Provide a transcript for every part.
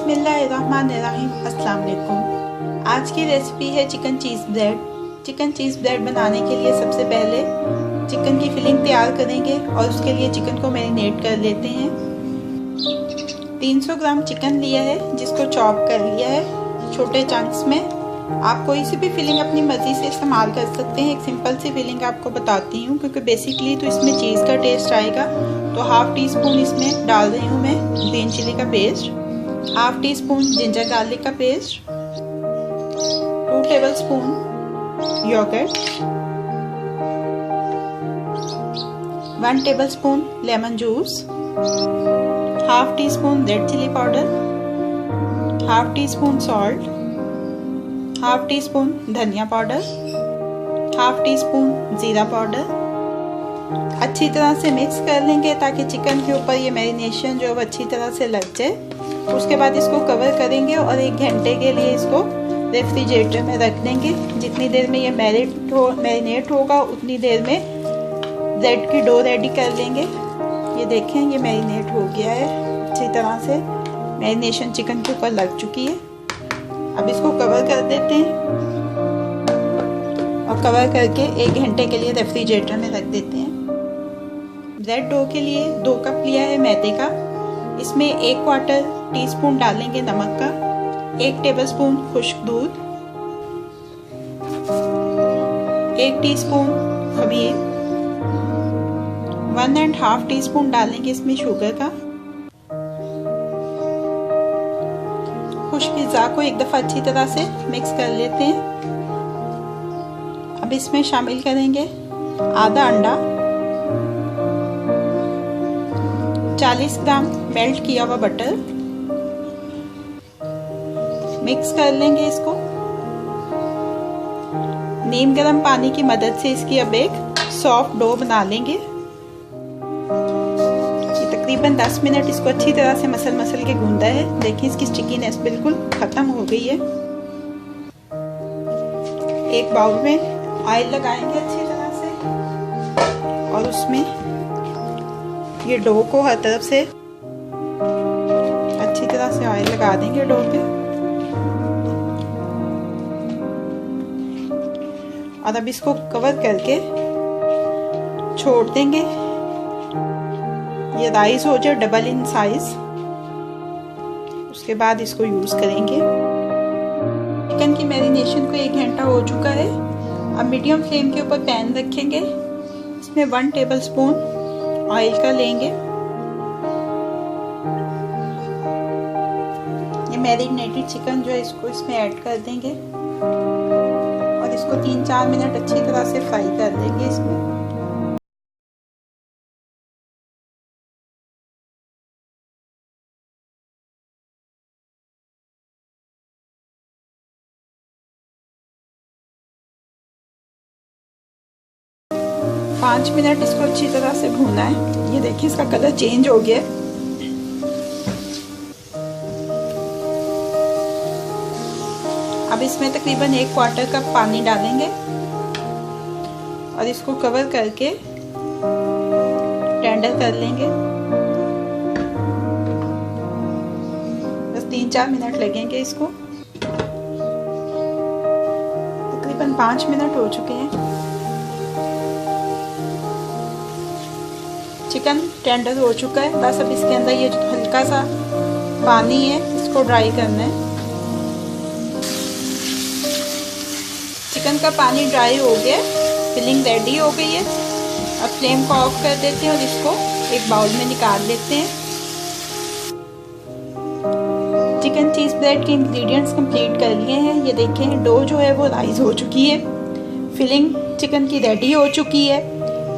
बिस्मिल्लाहिर्रहमानिर्रहीम। अस्सलाम वालेकुम। आज की रेसिपी है चिकन चीज़ ब्रेड। चिकन चीज़ ब्रेड बनाने के लिए सबसे पहले चिकन की फिलिंग तैयार करेंगे और उसके लिए चिकन को मैरिनेट कर लेते हैं। 300 ग्राम चिकन लिया है जिसको चॉप कर लिया है छोटे चंक्स में। आप कोई सी भी फिलिंग अपनी मर्ज़ी से इस्तेमाल कर सकते हैं। एक सिंपल सी फिलिंग आपको बताती हूँ क्योंकि बेसिकली तो इसमें चीज़ का टेस्ट आएगा। तो हाफ़ टी स्पून इसमें डाल रही हूँ मैं ग्रीन चिली का paste, half teaspoon ginger garlic का paste, 2 tablespoon yogurt, 1 tablespoon lemon juice, half teaspoon red chilli powder, half teaspoon salt, half teaspoon धनिया पाउडर, हाफ टी स्पून जीरा powder. अच्छी तरह से mix कर लेंगे ताकि chicken के ऊपर ये मैरिनेशन जो है अच्छी तरह से लग जाए। उसके बाद इसको कवर करेंगे और 1 घंटे के लिए इसको रेफ्रिजरेटर में रख देंगे। जितनी देर में ये मैरिनेट होगा उतनी देर में ब्रेड की डो रेडी कर लेंगे। ये देखें ये मैरिनेट हो गया है, अच्छी तरह से मैरिनेशन चिकन के ऊपर लग चुकी है। अब इसको कवर कर देते हैं और कवर करके 1 घंटे के लिए रेफ्रिजरेटर में रख देते हैं। ब्रेड डो के लिए 2 कप लिया है मैदे का। इसमें 1/4 टीस्पून डालेंगे नमक का, 1 टेबलस्पून खुश्क दूध, 1 टीस्पून खमीर, 1.5 टीस्पून डालेंगे इसमें शुगर का। खुश्क पिज़्ज़ा को एक दफ़ा अच्छी तरह से मिक्स कर लेते हैं। अब इसमें शामिल करेंगे आधा अंडा, 40 ग्राम मेल्ट किया हुआ बटर। मिक्स कर लेंगे इसको। नीम गर्म पानी की मदद से इसकी अब एक सॉफ्ट डो बना लेंगे। तकरीबन 10 मिनट इसको अच्छी तरह से मसल के गूंदा है। देखिए इसकी स्टिकीनेस बिल्कुल खत्म हो गई है। एक बाउल में ऑयल लगाएंगे अच्छी तरह से और उसमें ये डो को हर तरफ से अच्छी तरह से ऑयल लगा देंगे डो पे। और अब इसको कवर करके छोड़ देंगे। ये राइस हो जाए डबल इन साइज, उसके बाद इसको यूज करेंगे। चिकन की मैरिनेशन को 1 घंटा हो चुका है। अब मीडियम फ्लेम के ऊपर पैन रखेंगे। इसमें 1 टेबलस्पून ऑयल का लेंगे। ये मैरिनेटेड चिकन जो है इसको इसमें ऐड कर देंगे और इसको 3-4 मिनट अच्छी तरह से फ्राई कर देंगे इसमें। पाँच मिनट इसको अच्छी तरह से भूना है। ये देखिए इसका कलर चेंज हो गया। अब इसमें तकरीबन 1/4 कप पानी डालेंगे और इसको कवर करके टेंडर कर लेंगे। बस 3-4 मिनट लगेंगे इसको। तकरीबन 5 मिनट हो चुके हैं। चिकन टेंडर हो चुका है। बस अब इसके अंदर ये जो हल्का सा पानी है इसको ड्राई करना है। चिकन का पानी ड्राई हो गया, फिलिंग रेडी हो गई है। अब फ्लेम को ऑफ कर देते हैं और इसको एक बाउल में निकाल लेते हैं। चिकन चीज़ ब्रेड के इंग्रेडिएंट्स कंप्लीट कर लिए हैं। ये देखें डो जो है वो राइस हो चुकी है, फिलिंग चिकन की रेडी हो चुकी है।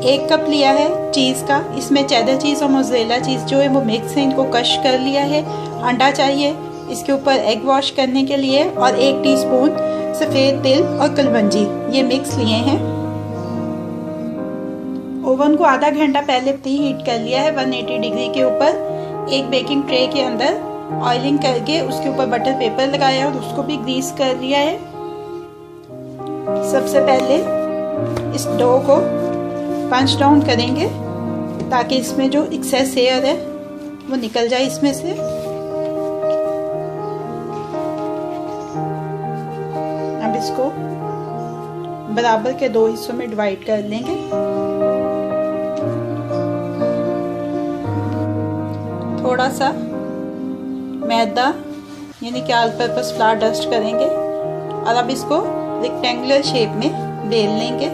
1 कप लिया है चीज़ का, इसमें चेडर चीज़ और मोज़रेला चीज़ जो है वो मिक्स है, इनको कश कर लिया है। अंडा चाहिए इसके ऊपर एग वॉश करने के लिए और 1 टीस्पून सफ़ेद तिल और कलवंजी ये मिक्स लिए हैं। ओवन को आधा घंटा पहले प्री हीट कर लिया है 180 डिग्री के ऊपर। एक बेकिंग ट्रे के अंदर ऑयलिंग करके उसके ऊपर बटर पेपर लगाया और उसको भी ग्रीस कर लिया है। सबसे पहले इस डो को पंच डाउन करेंगे ताकि इसमें जो एक्सेस एयर है वो निकल जाए इसमें से। बराबर के 2 हिस्सों में डिवाइड कर लेंगे। थोड़ा सा मैदा यानी कि ऑल पर्पस फ्लावर डस्ट करेंगे और अब इसको रेक्टेंगुलर शेप में बेल लेंगे।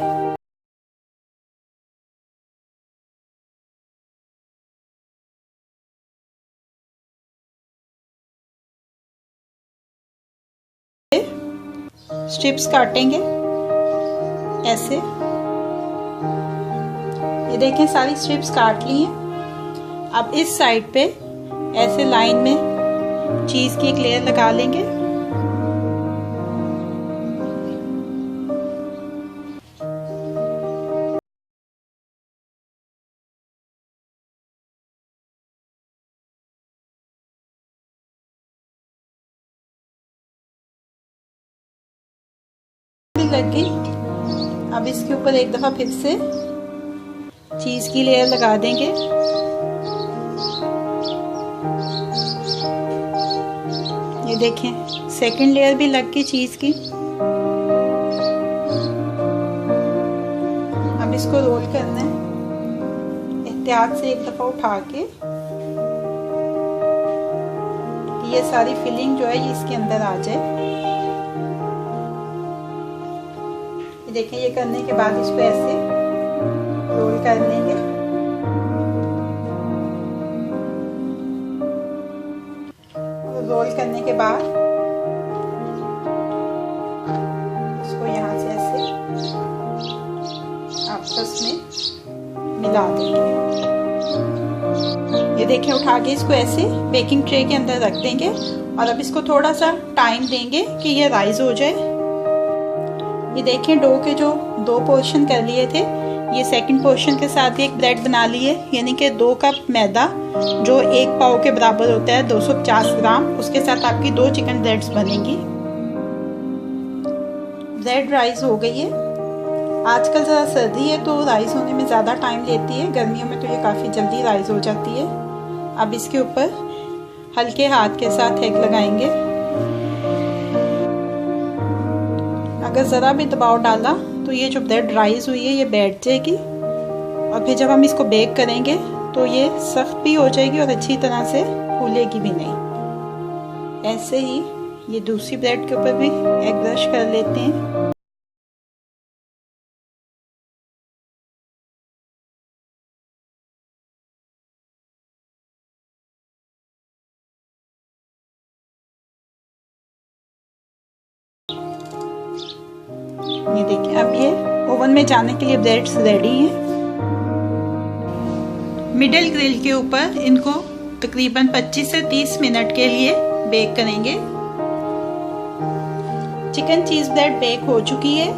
स्ट्रिप्स काटेंगे ऐसे। ये देखें सारी स्ट्रिप्स काट ली हैं। अब इस साइड पे ऐसे लाइन में चीज की एक लेयर लगा लेंगे। लग गई। अब इसके ऊपर एक दफा फिर से चीज की लेयर लगा देंगे। ये देखें सेकंड लेयर भी लग गई चीज की। अब इसको रोल करना है। एहतियात से एक दफा उठा के ये सारी फिलिंग जो है ये इसके अंदर आ जाए। देखें ये करने के बाद इसको ऐसे रोल कर लेंगे। रोल करने के बाद इसको यहाँ से ऐसे आपस में मिला देंगे। ये देखें उठा के इसको ऐसे बेकिंग ट्रे के अंदर रख देंगे और अब इसको थोड़ा सा टाइम देंगे कि ये राइज हो जाए। ये देखें डो के जो 2 पोर्शन कर लिए थे ये सेकंड पोर्शन के साथ ही एक ब्रेड बना लिए, यानी कि 2 कप मैदा जो 1 पाव के बराबर होता है 250 ग्राम, उसके साथ आपकी 2 चिकन ब्रेड्स बनेंगी। ब्रेड राइज हो गई है। आजकल ज़रा सर्दी है तो राइज होने में ज़्यादा टाइम लेती है, गर्मियों में तो ये काफ़ी जल्दी राइज हो जाती है। अब इसके ऊपर हल्के हाथ के साथ एग लगाएंगे। अगर ज़रा भी दबाव डाला तो ये जो ब्रेड राइज हुई है ये बैठ जाएगी और फिर जब हम इसको बेक करेंगे तो ये सख्त भी हो जाएगी और अच्छी तरह से फूलेगी भी नहीं। ऐसे ही ये दूसरी ब्रेड के ऊपर भी एग ब्रश कर लेते हैं। ये देखिए अब ये ओवन में जाने के लिए ब्रेड्स रेडी हैं। मिडिल ग्रिल के ऊपर इनको तकरीबन 25 से 30 मिनट के लिए बेक करेंगे। चिकन चीज ब्रेड बेक हो चुकी है।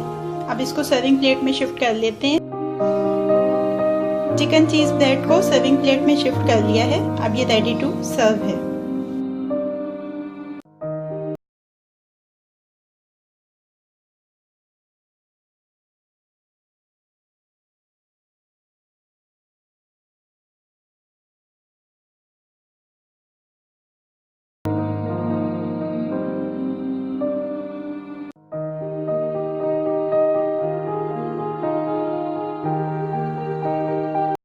अब इसको सर्विंग प्लेट में शिफ्ट कर लेते हैं। चिकन चीज ब्रेड को सर्विंग प्लेट में शिफ्ट कर लिया है। अब ये रेडी टू सर्व है।